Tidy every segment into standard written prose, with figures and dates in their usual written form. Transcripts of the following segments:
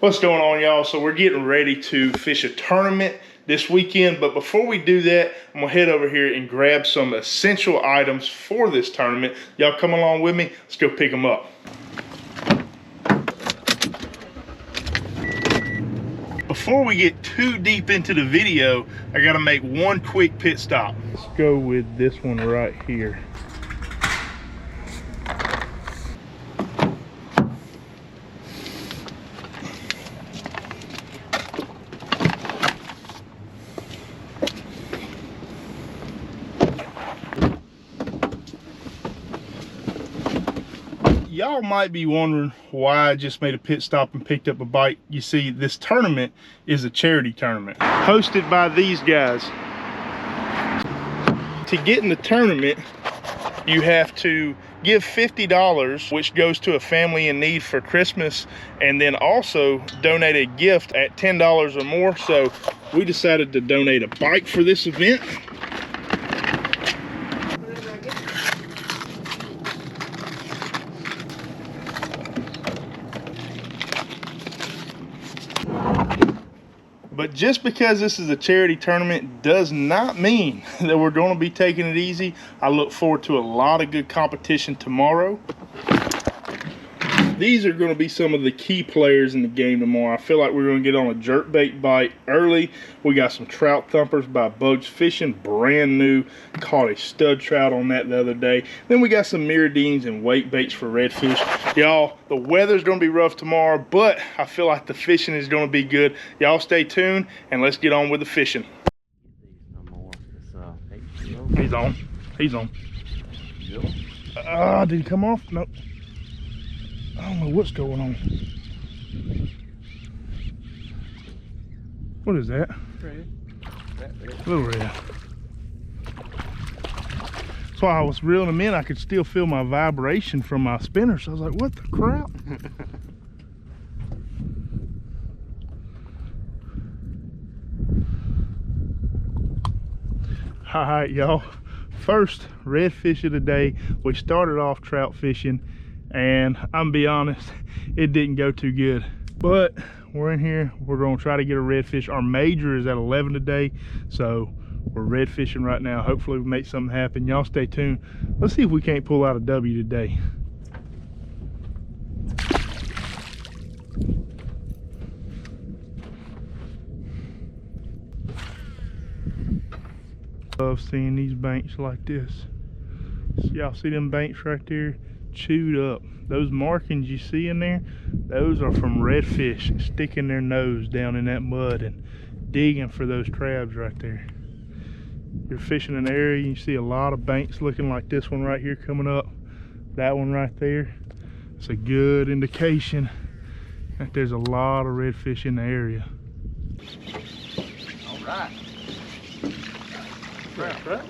What's going on, y'all? So we're getting ready to fish a tournament this weekend, but before we do that, I'm gonna head over here and grab some essential items for this tournament. Y'all come along with me, let's go pick them up. Before we get too deep into the video, I gotta make one quick pit stop. Let's go with this one right here. Y'all might be wondering why I just made a pit stop and picked up a bite. You see, this tournament is a charity tournament hosted by these guys. To get in the tournament, you have to give $50, which goes to a family in need for Christmas, and then also donate a gift at $10 or more. So we decided to donate a bike for this event. But just because this is a charity tournament does not mean that we're going to be taking it easy. I look forward to a lot of good competition tomorrow. These are going to be some of the key players in the game tomorrow. I feel like we're going to get on a jerkbait bite early. We got some trout thumpers by Bugs Fishing, brand new. Caught a stud trout on that the other day. Then we got some Miradines and weight baits for redfish. Y'all, the weather's going to be rough tomorrow, but I feel like the fishing is going to be good. Y'all stay tuned and let's get on with the fishing. He's on. He's on. Did he come off? Nope. I don't know what's going on. What is that? Red. Little red. So I was reeling them in. I could still feel my vibration from my spinner. So I was like, what the crap? All right, y'all. First redfish of the day. We started off trout fishing, and I'm gonna be honest, it didn't go too good. But we're in here, we're gonna try to get a redfish. Our major is at 11 today, so we're red fishing right now. Hopefully we make something happen. Y'all stay tuned. Let's see if we can't pull out a W today. Love seeing these banks like this. So y'all see them banks right there? Chewed up. Those markings you see in there, those are from redfish sticking their nose down in that mud and digging for those crabs right there. You're fishing an area, you see a lot of banks looking like this one right here coming up, that one right there. It's a good indication that there's a lot of redfish in the area. All right. Right.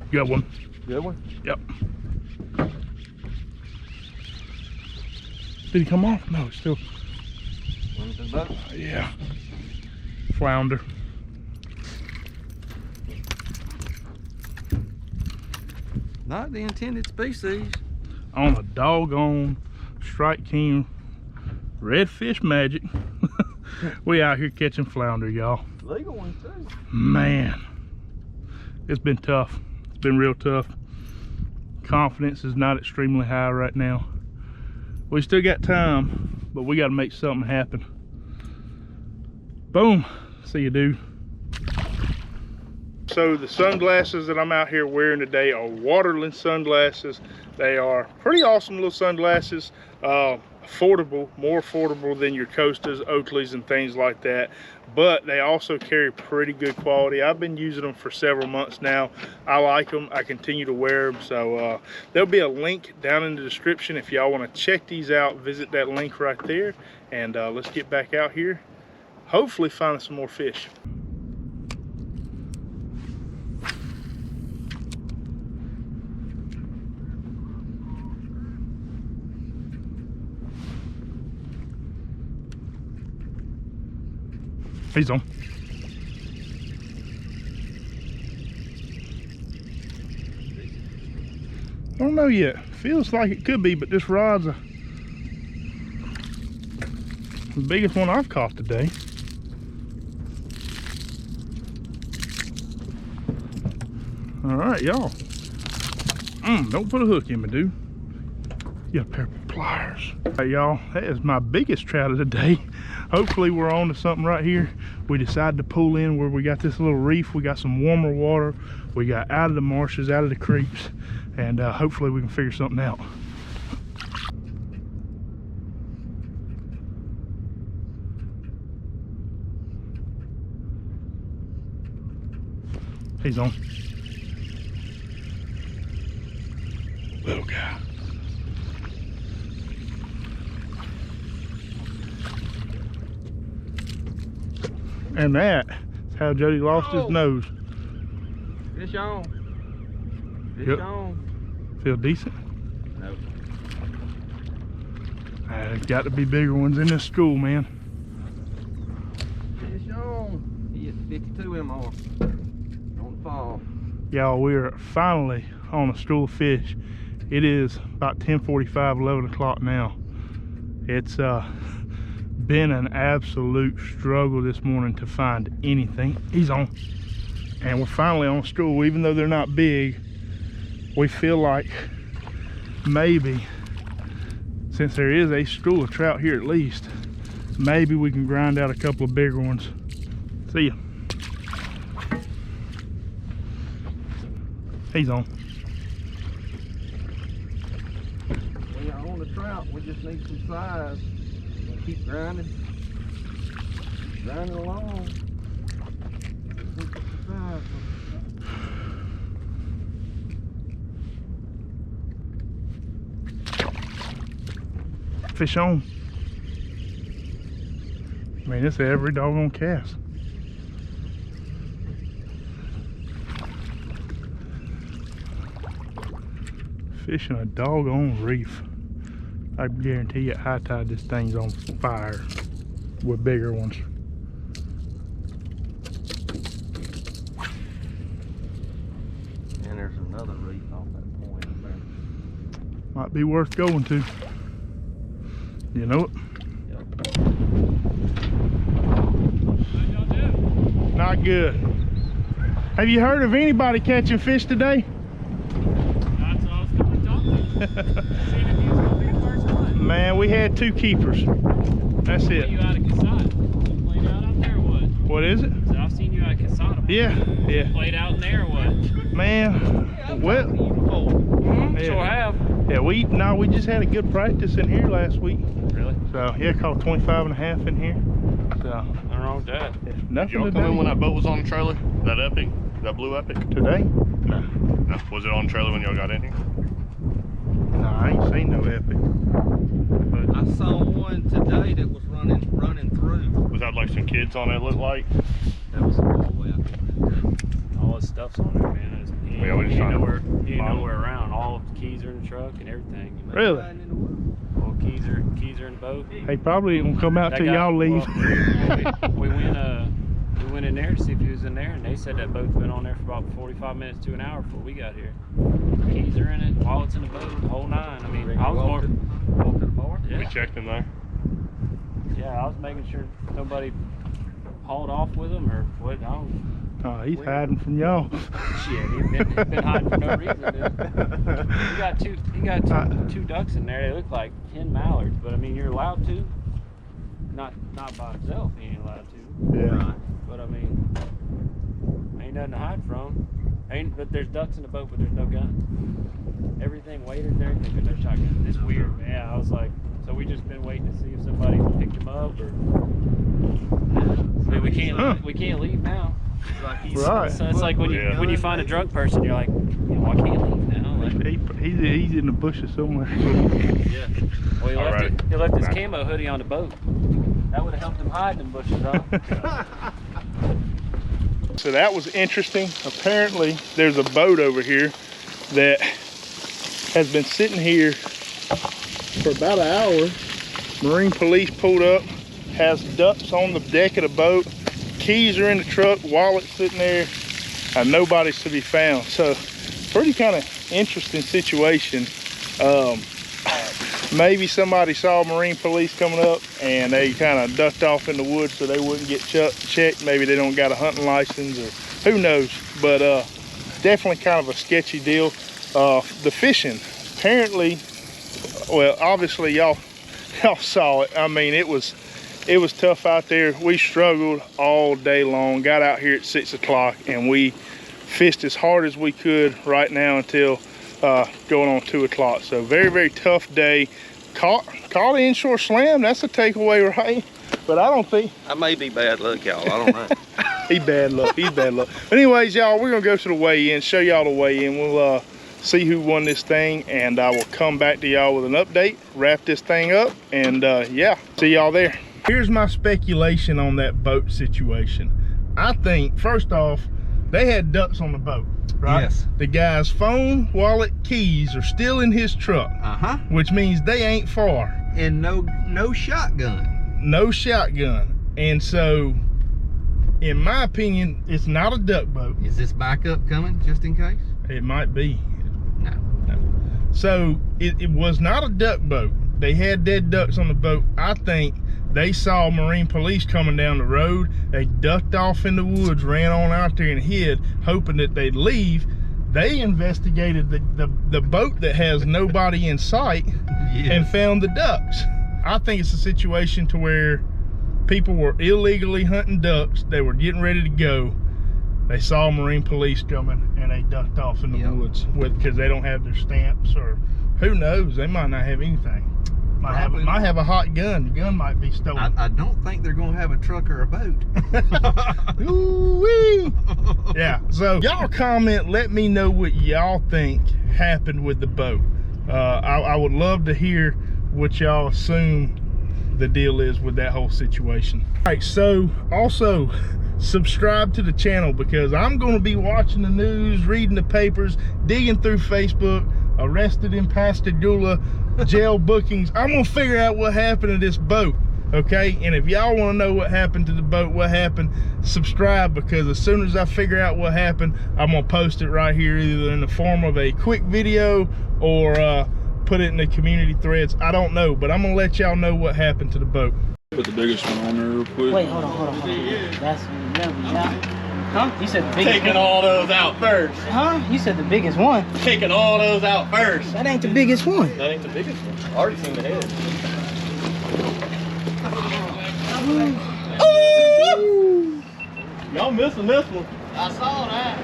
Good one. Good one? Yep. Did he come off? No, still. Yeah. Flounder. Not the intended species. On a doggone Strike King redfish magic. We out here catching flounder, y'all. Legal ones too. Man, it's been tough. It's been real tough. Confidence is not extremely high right now. We still got time, but we got to make something happen. Boom. See you, dude. So the sunglasses that I'm out here wearing today are Waterland sunglasses. They are pretty awesome little sunglasses. Affordable, more affordable than your Costas, Oakleys, and things like that. But they also carry pretty good quality. I've been using them for several months now. I like them. I continue to wear them. So there'll be a link down in the description. If y'all want to check these out, visit that link right there. And let's get back out here. Hopefully find some more fish. He's on. I don't know yet. Feels like it could be, but this rod's the biggest one I've caught today. All right, y'all. Don't put a hook in me, dude. Get a pair of pliers. All right, y'all, that is my biggest trout of the day. Hopefully we're on to something right here. We decided to pull in where we got this little reef. We got some warmer water. We got out of the marshes, out of the creeks, and hopefully we can figure something out. He's on. Little guy. And that's how Jody lost his nose. Fish on. Fish Yep. on. Feel decent? Nope. There's got to be bigger ones in this school, man. Fish on. He is 52 MR. Don't fall. Y'all, we are finally on a school of fish. It is about 10:45, 11 o'clock now. It's been an absolute struggle this morning to find anything. He's on. And we're finally on a school. Even though they're not big, we feel like maybe, since there is a school of trout here at least, maybe we can grind out a couple of bigger ones. See ya. He's on. We are on the trout. We just need some size. We'll keep grinding. Keep grinding along. Just need some size. Fish on. Man, it's every doggone cast. Fishing a doggone reef. I guarantee you at high tide this thing's on fire with bigger ones. And there's another reef off that point up there. Might be worth going to. You know it? Yep. How'd y'all do? Not good. Have you heard of anybody catching fish today? That's what I was coming to talk to you. Seeing if you was gonna be the first one. Man, we had 2 keepers. That's Were it. you out of Casada? You played out there or what? What is it? So I've seen you out of Casada. Yeah, yeah. Played out in there or what? Man, well, Mm-hmm. Yeah. Sure have. yeah, we just had a good practice in here last week. Really? So yeah, caught 25 and a half in here. So Nothing wrong with that. yeah, Did nothing y'all come today. in when that boat was on the trailer? That Epic? That blue Epic? Today? No. No. Was it on the trailer when y'all got in here? No, I ain't seen no epic. I saw one today that was running through. Was that like some kids on it looked like? That was all the way out. All his stuff's on there, man. He Yeah, we just ain't trying to nowhere follow. around. All the keys are in the truck and everything. Really? All keys are in the boat. They probably ain't gonna come out That till guy- y'all leave. well, we went in there to see if he was in there, and they said that boat's been on there for about 45 minutes to an hour before we got here. Keys are in it, wallets in the boat, the whole nine. I mean, I was more. Walked to the bar. We Yeah, checked in there. yeah, I was making sure nobody hauled off with him or what. I don't. Oh, he's hiding from y'all. Shit, he's been hiding for no reason. Dude. He got two ducks in there. They look like hen mallards, but I mean, you're allowed to. Not by himself, he ain't allowed to. Yeah. Right. But I mean, ain't nothing to hide from. But there's ducks in the boat, but there's no gun. Everything waders and everything, but no shotgun. It's weird. Yeah, I was like, so we just been waiting to see if somebody picked him up or. I mean, we can't leave now. It's like Right. So it's like when you Yeah. when you find a drunk person, you're like, I can't leave now. Like, He's in the bushes somewhere. yeah. Well, he left his Right. camo hoodie on the boat. That would have helped him hide in the bushes, huh? So that was interesting. Apparently there's a boat over here that has been sitting here for about an hour. Marine police pulled up, has ducks on the deck of the boat. keys are in the truck, wallet sitting there, and nobody's to be found. So pretty kind of interesting situation. Maybe somebody saw Marine Police coming up and they kind of ducked off in the woods so they wouldn't get checked. Maybe they don't got a hunting license, or who knows. But definitely kind of a sketchy deal. The fishing, apparently, well, obviously y'all saw it. I mean, it was tough out there. We struggled all day long, got out here at 6 o'clock, and we fished as hard as we could right now until going on 2 o'clock. So very, very tough day. Caught an inshore slam. That's a takeaway, right? But I don't think I may be bad luck, y'all. I don't know. He's bad luck. He's bad luck. But anyways, y'all, we're gonna go to the weigh-in, show y'all the weigh-in. We'll see who won this thing, and I will come back to y'all with an update, wrap this thing up, and yeah, see y'all there. Here's my speculation on that boat situation. I think, first off, they had ducks on the boat, right? Yes. The guy's phone, wallet, keys are still in his truck, which means they ain't far. And no shotgun. No shotgun. And so, in my opinion, it's not a duck boat. Is this backup coming just in case? It might be. No. So it was not a duck boat. They had dead ducks on the boat. I think they saw Marine Police coming down the road. They ducked off in the woods, ran on out there and hid, hoping that they'd leave. They investigated the boat that has nobody in sight and found the ducks. I think it's a situation to where people were illegally hunting ducks. They were getting ready to go. They saw Marine Police coming and they ducked off in the woods because they don't have their stamps, or who knows, they might not have anything. Might have a hot gun. The gun might be stolen. I don't think they're gonna have a truck or a boat. Ooh-wee. Yeah, so y'all comment, let me know what y'all think happened with the boat. I would love to hear what y'all assume the deal is with that whole situation. All right, so also subscribe to the channel, because I'm going to be watching the news, reading the papers, digging through Facebook, arrested in Pascagoula, jail bookings. I'm going to figure out what happened to this boat, okay? And if y'all want to know what happened to the boat, what happened, subscribe, because as soon as I figure out what happened, I'm going to post it right here, either in the form of a quick video or put it in the community threads. I don't know, but I'm going to let y'all know what happened to the boat. Put the biggest one on there real quick. Wait, hold on. That's huh? You said the biggest Taking one? all those out first. Huh? You said the biggest one. Taking all those out first. That ain't the biggest one. That ain't the biggest one. I already seen the head. Y'all missing this one. I saw that.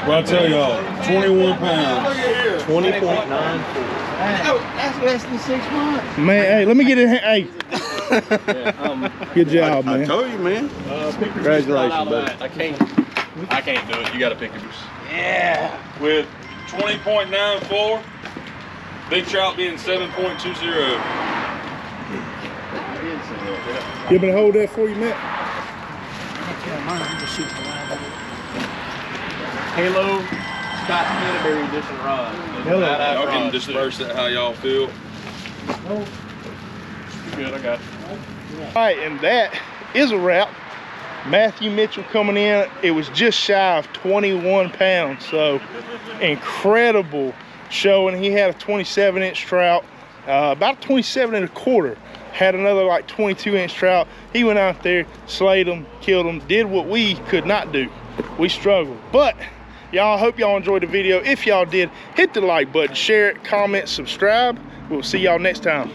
Well, I tell y'all, 21 pounds. 20.94. That's less than 6 months. Man, hey, let me get it. Hey. Good job, man. I told you, man. Congratulations, buddy. I can't do it. You got to pick a goose. Yeah. With 20.94, big trout being 7.20. You want me to hold that for you, Matt? Halo Scott Canterbury edition rod. Y'all can disperse it how y'all feel. Good, I got it. All right, and that is a wrap. Matthew Mitchell coming in. It was just shy of 21 pounds, so incredible showing. He had a 27-inch trout, about 27 and a quarter. Had another like 22-inch trout. He went out there, slayed them, killed them, did what we could not do. We struggled, but y'all, I hope y'all enjoyed the video. If y'all did, hit the like button, share it, comment, subscribe. We'll see y'all next time.